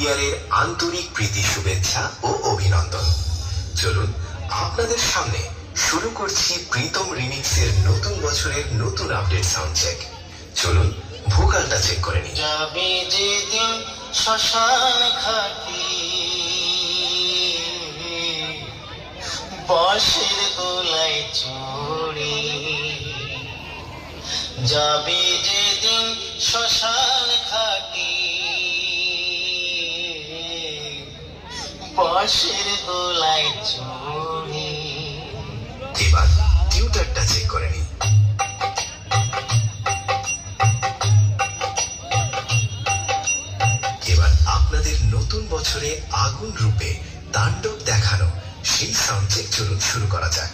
ইয়ারের আন্তরিক প্রীতি শুভেচ্ছা ও অভিনন্দন। চলুন আপনাদের সামনে শুরু করছি প্রীতম রিমিক্সের নতুন বছরের নতুন আপডেট সাউন্ড চেক। চলুন ভোকালটা চেক করে নিন। যাবে যেদিন শ্মশান ঘাটি, বাঁশের গোলায় চড়ে, যাবে যেদিন শ্মশান ঘাটি, বাঁশের গোলায় চড়ে। এবার টিউটারটা চেক করে নিন। এবার আপনাদের নতুন বছরে আগুন রূপে তাণ্ডব দেখানো সেই সাউন্ড চেক চলুন শুরু করা যাক।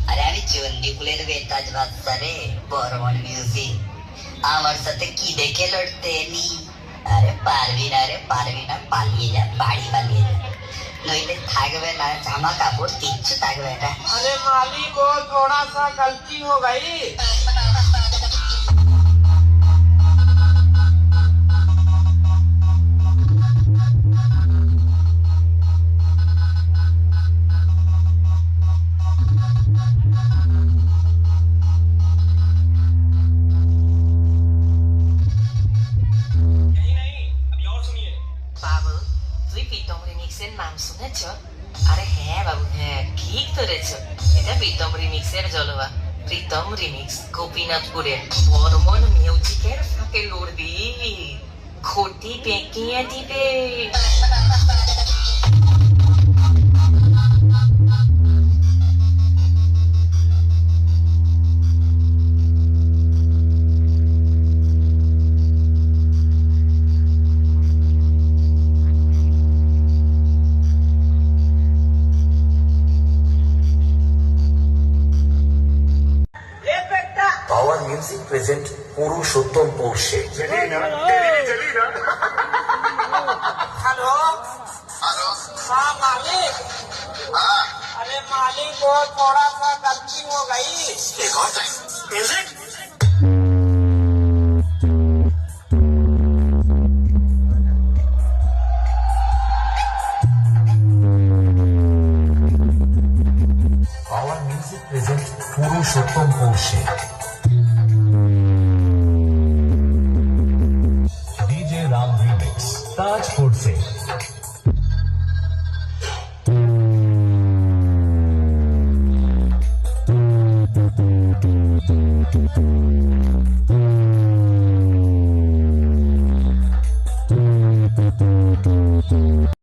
আরে আমি চণ্ডীপুলের বেতাজ বাচ্চা রে, বর্মন মিউজিক। আমার সাথে কি দেখে লড়তে নি? আরে পারবি না রে, পারবি না, পালিয়ে যা, বাড়ি পালিয়ে যা, নইলে থাকবে না জামা কাপড়, কিচ্ছু থাকবে না। अरे मालिक वो थोड़ा सा गलती हो गई। বাবু, তুই প্রীতম রিমিক্সের নাম শুনেছ? আরে হ্যাঁ বাবু, হ্যাঁ ঠিক ধরেছ, এটা প্রীতম রিমিক্সের জলবা। প্রীতম রিমিক্স গোপীনাথপুরের বর্মন মিউজিকের ফাঁকে লড়বি, ঘটি পেঁকিয়ে দিবে। পাওয়ার মিউজিক প্রেজেন্ট পুরুষোত্তম পৌষে। हेलो हाँ मालिक। अरे मालिक वो थोड़ा सा गलती हो गई। एक और time music. Power music present Purushottam পৌষে। DJ Ram Remix, Tajpur se